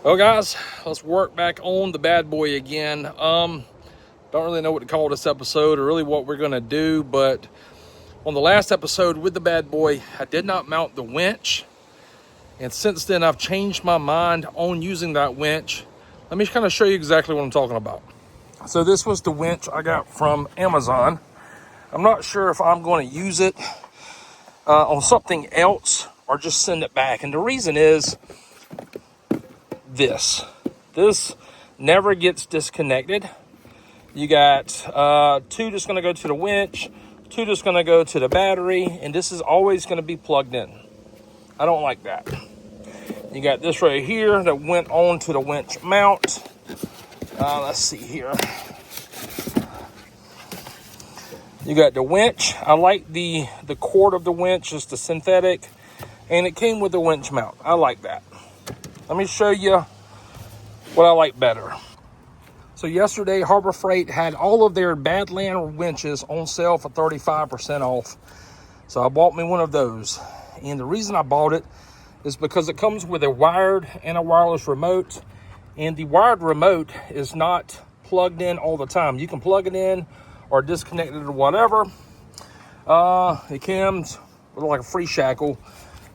Well, guys, let's work back on the bad boy again. Don't really know what to call this episode or really what we're gonna do, but on the last episode with the bad boy, I did not mount the winch, and since then I've changed my mind on using that winch. Let me kind of show you exactly what I'm talking about. So this was the winch I got from Amazon. I'm not sure if I'm going to use it on something else or just send it back, and the reason is this never gets disconnected. You got two that's going to go to the winch, two that's going to go to the battery, and this is always going to be plugged in. I don't like that. You got this right here that went on to the winch mount. Let's see here. You got the winch. I like the cord of the winch, just the synthetic, and it came with the winch mount. I like that. Let me show you what I like better. So yesterday, Harbor Freight had all of their Badland winches on sale for 35% off. So I bought me one of those. And the reason I bought it is because it comes with a wired and a wireless remote. And the wired remote is not plugged in all the time. You can plug it in or disconnect it or whatever. It comes with like a free shackle.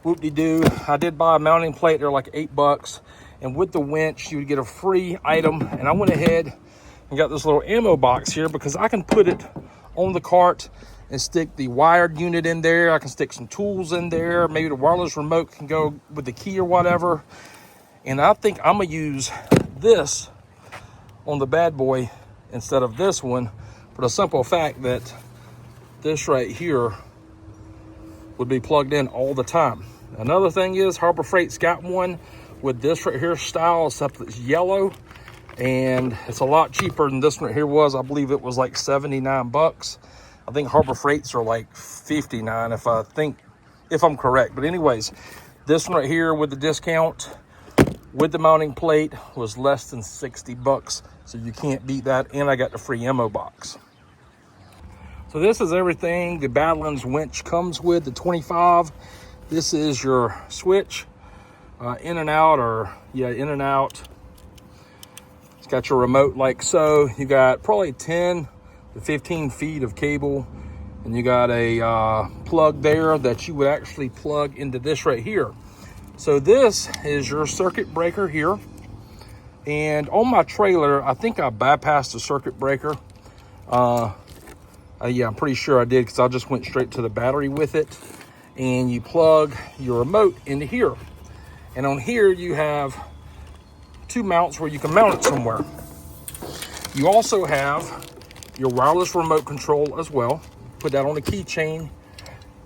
Whoop-de-doo. I did buy a mounting plate. They're like $8. And with the winch, you would get a free item. And I went ahead and got this little ammo box here because I can put it on the cart and stick the wired unit in there. I can stick some tools in there. Maybe the wireless remote can go with the key or whatever. And I think I'm going to use this on the bad boy instead of this one for the simple fact that this right here would be plugged in all the time. Another thing is Harbor Freight's got one with this right here style, except it's yellow, and it's a lot cheaper than this one right here was. I believe it was like 79 bucks. I think Harbor Freight's are like 59 if I'm correct. But anyways, this one right here with the discount with the mounting plate was less than 60 bucks. So you can't beat that, and I got the free ammo box. So this is everything the Badland winch comes with, the 25. This is your switch, in and out, in and out. It's got your remote like so. You got probably 10 to 15 feet of cable, and you got a plug there that you would actually plug into this right here. So this is your circuit breaker here. And on my trailer, I think I bypassed the circuit breaker. Yeah, I'm pretty sure I did because I just went straight to the battery with it. And you plug your remote into here. And on here, you have two mounts where you can mount it somewhere. You also have your wireless remote control as well. Put that on the keychain.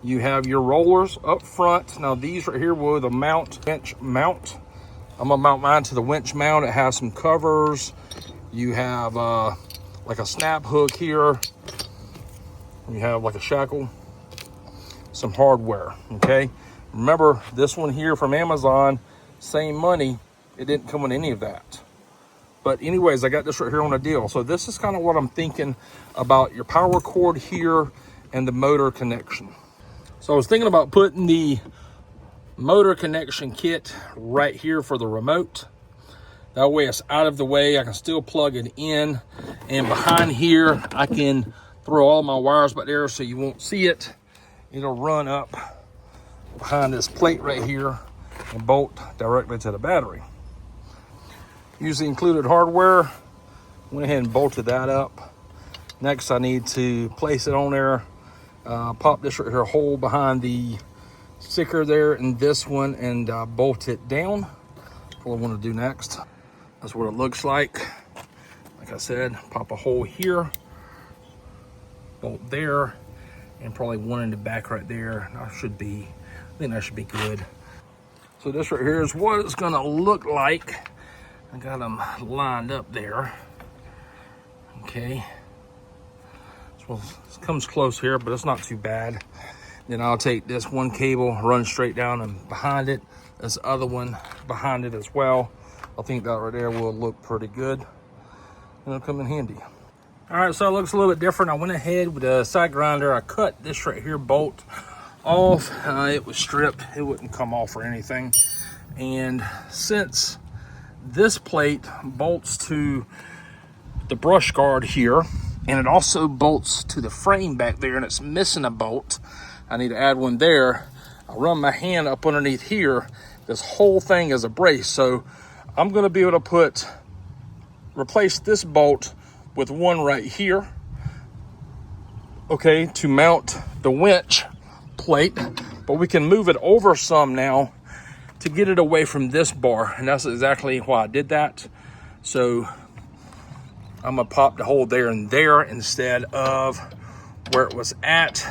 You have your rollers up front. Now these right here with a winch mount. I'm gonna mount mine to the winch mount. It has some covers. You have like a snap hook here. You have like a shackle, some hardware, okay? Remember, this one here from Amazon, same money, it didn't come with any of that. But anyways, I got this right here on a deal. So this is kind of what I'm thinking about your power cord here and the motor connection. So I was thinking about putting the motor connection kit right here for the remote. That way it's out of the way. I can still plug it in. And behind here, I can throw all my wires back there so you won't see it. It'll run up behind this plate right here and bolt directly to the battery. Use the included hardware. Went ahead and bolted that up. Next, I need to place it on there. Pop this right here hole behind the sticker there and this one, and bolt it down. That's what I want to do next. That's what it looks like. Like I said, pop a hole here, bolt there, and probably one in the back right there. I think that should be good. So this right here is what it's gonna look like. I got them lined up there. Okay. So it comes close here, but it's not too bad. Then I'll take this one cable, run straight down and behind it. This other one behind it as well. I think that right there will look pretty good. And it'll come in handy. All right, so it looks a little bit different. I went ahead with a side grinder. I cut this right here bolt off. It was stripped. It wouldn't come off or anything. And since this plate bolts to the brush guard here, and it also bolts to the frame back there, and it's missing a bolt. I need to add one there. I run my hand up underneath here. This whole thing is a brace, so I'm gonna be able to replace this bolt with one right here, okay, to mount the winch plate, but we can move it over some now to get it away from this bar, and that's exactly why I did that. So I'm gonna pop the hole there and there instead of where it was at,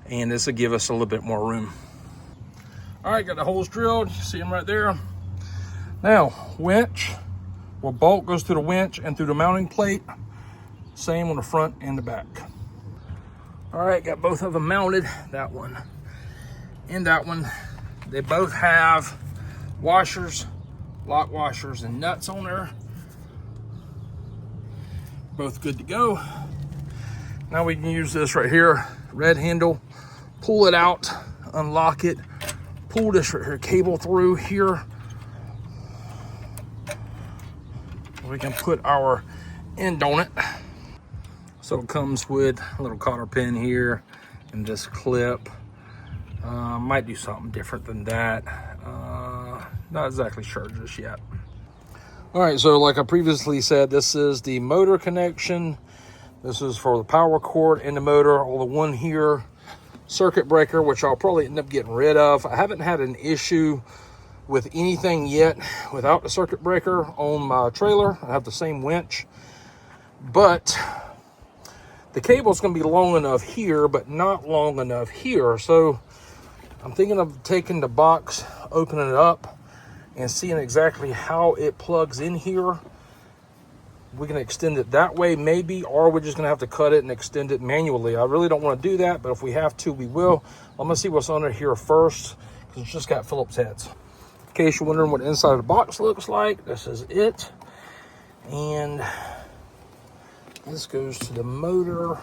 and this will give us a little bit more room. All right, got the holes drilled, you see them right there. Now, winch, well, bolt goes through the winch and through the mounting plate, same on the front and the back. All right, got both of them mounted, that one and that one. They both have washers, lock washers and nuts on there. Both good to go. Now we can use this right here, red handle, pull it out, unlock it, pull this right here cable through here. We can put our end on it. So it comes with a little cotter pin here and this clip. Might do something different than that. Not exactly sure just yet. All right, so like I previously said, this is the motor connection. This is for the power cord and the motor. All the one here, circuit breaker, which I'll probably end up getting rid of. I haven't had an issue with anything yet without the circuit breaker on my trailer. I have the same winch, but the cable's gonna be long enough here, but not long enough here. So I'm thinking of taking the box, opening it up, and seeing exactly how it plugs in here. We can extend it that way maybe, or we're just gonna have to cut it and extend it manually. I really don't wanna do that, but if we have to, we will. I'm gonna see what's under here first, because it's just got Phillips heads. In case you're wondering what the inside of the box looks like, this is it. And this goes to the motor,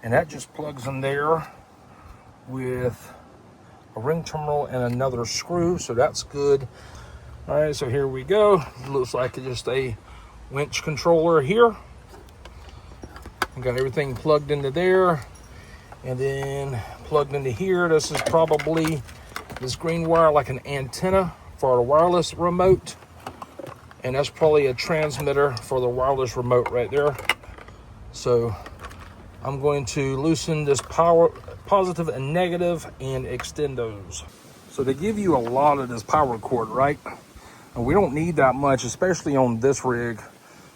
and that just plugs in there with a ring terminal and another screw, so that's good. All right, so here we go. It looks like just a winch controller here. I got everything plugged into there, and then plugged into here. This is probably this green wire, like an antenna for a wireless remote, and that's probably a transmitter for the wireless remote right there. So I'm going to loosen this power positive and negative and extend those. So they give you a lot of this power cord, right? And we don't need that much, especially on this rig.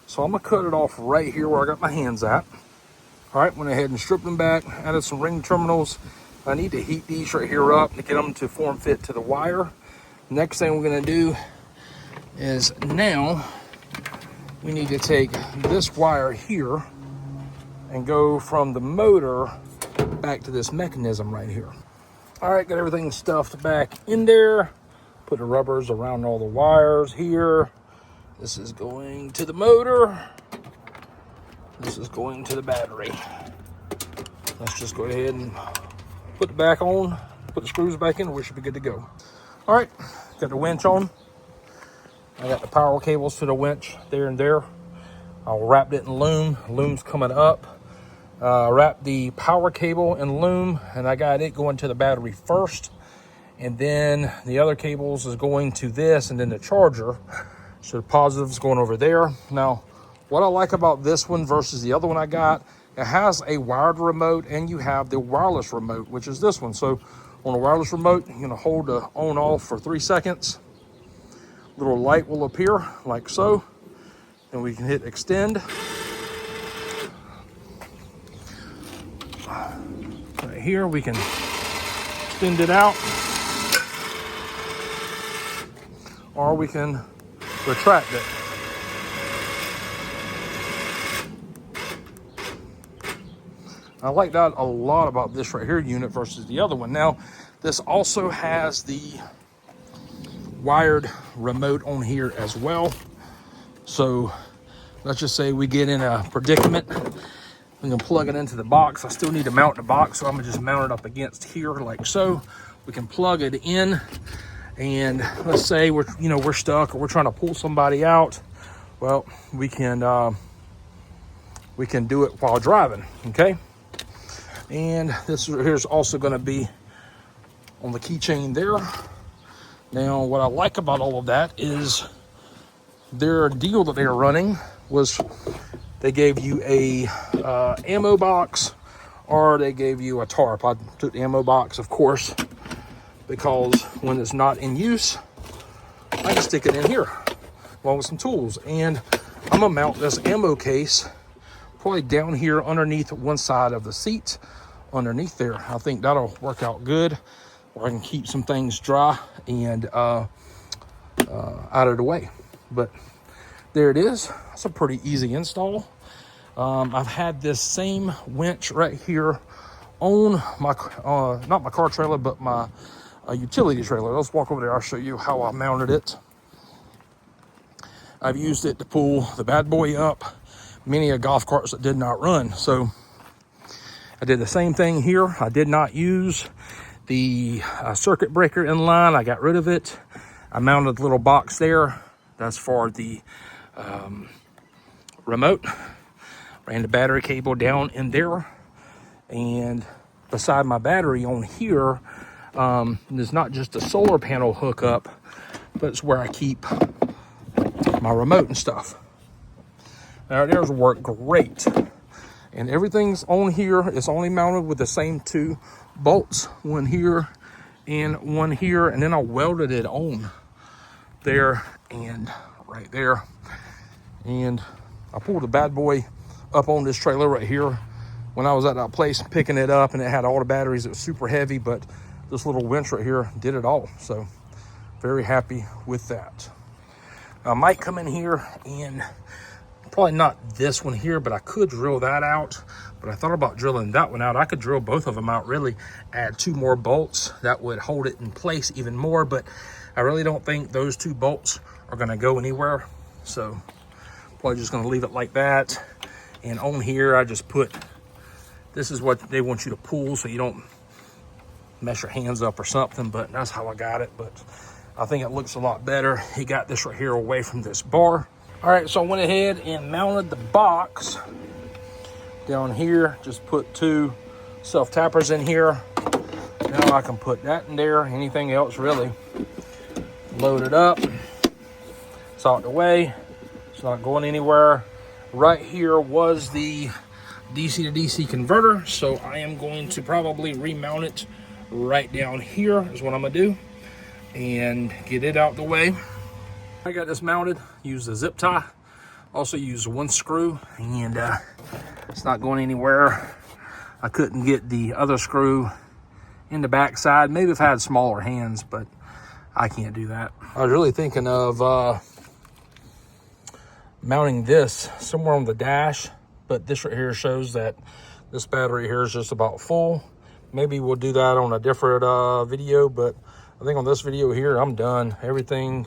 So I'm gonna cut it off right here where I got my hands at. All right, went ahead and stripped them back, added some ring terminals. I need to heat these right here up to get them to form fit to the wire. Next thing we're gonna do is now we need to take this wire here and go from the motor back to this mechanism right here. All right, got everything stuffed back in there. Put the rubbers around all the wires here. This is going to the motor. This is going to the battery. Let's just go ahead and put it back on, put the screws back in, and we should be good to go. All right, got the winch on. I got the power cables to the winch there and there. I'll wrap it in loom. Loom's coming up. Wrap the power cable in loom, and I got it going to the battery first, and then the other cables is going to this, and then the charger. So the positive's going over there. Now, what I like about this one versus the other one I got, it has a wired remote, and you have the wireless remote, which is this one. So on the wireless remote, you're gonna hold the on off for 3 seconds. Little light will appear like so. Then we can hit extend. Right here, we can extend it out, or we can retract it. I like that a lot about this right here unit versus the other one. Now, this also has the wired remote on here as well. So let's just say we get in a predicament, we can plug it into the box. I still need to mount the box, so I'm gonna just mount it up against here like so. We can plug it in, And let's say we're stuck or we're trying to pull somebody out. Well, we can do it while driving, okay? And this here's also going to be on the keychain there. Now, what I like about all of that is their deal that they were running was they gave you a ammo box, or they gave you a tarp. I took the ammo box, of course, because when it's not in use, I can stick it in here along with some tools. And I'm gonna mount this ammo case probably down here underneath one side of the seat, underneath there. I think that'll work out good, where I can keep some things dry and out of the way. But there it is. It's a pretty easy install. I've had this same winch right here on my not my car trailer, but my utility trailer. Let's walk over there. I'll show you how I mounted it. I've used it to pull the bad boy up many golf carts that did not run. So I did the same thing here. I did not use the circuit breaker in line. I got rid of it. I mounted a little box there. That's for the remote. Ran the battery cable down in there. And beside my battery on here, there's not just a solar panel hookup, but it's where I keep my remote and stuff. Now, there's worked great. And everything's on here. It's only mounted with the same 2 bolts, one here and one here. And then I welded it on there and right there. And I pulled the bad boy up on this trailer right here when I was at that place picking it up, and it had all the batteries. It was super heavy, but this little winch right here did it all. So very happy with that. I might come in here and probably not this one here, but I could drill that out. But I thought about drilling that one out. I could drill both of them out, really add 2 more bolts that would hold it in place even more. But I really don't think those 2 bolts are going to go anywhere. So probably just going to leave it like that. And on here, I just put, this is what they want you to pull so you don't mess your hands up or something. But that's how I got it. But I think it looks a lot better. He got this right here away from this bar. All right, so I went ahead and mounted the box down here. Just put 2 self-tappers in here. Now I can put that in there. Anything else, really. Load it up. It's out the way. It's not going anywhere. Right here was the DC to DC converter. So I am going to probably remount it right down here is what I'm going to do. And get it out the way. I got this mounted, use a zip tie, also use 1 screw, and it's not going anywhere. I couldn't get the other screw in the back side. Maybe if I had smaller hands, but I can't do that. I was really thinking of mounting this somewhere on the dash, but this right here shows that this battery here is just about full. Maybe we'll do that on a different video, but I think on this video here, I'm done. Everything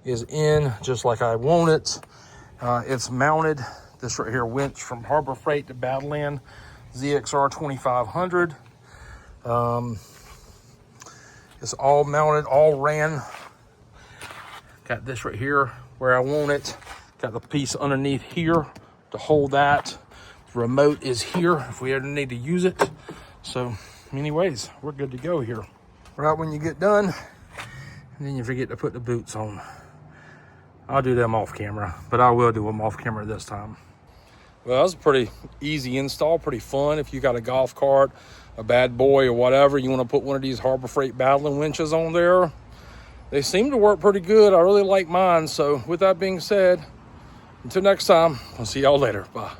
is in just like I want it. It's mounted. This right here winch from Harbor Freight Badland ZXR 2500. It's all mounted, all ran. Got this right here where I want it. Got the piece underneath here to hold that. The remote is here if we ever need to use it. So anyways, we're good to go here. Right when you get done, and then you forget to put the boots on. I'll do them off camera, but I will do them off camera this time. Well, that was a pretty easy install, pretty fun. If you got a golf cart, a bad boy or whatever, you want to put one of these Harbor Freight Badland winches on there. They seem to work pretty good. I really like mine. So with that being said, until next time, I'll see y'all later. Bye.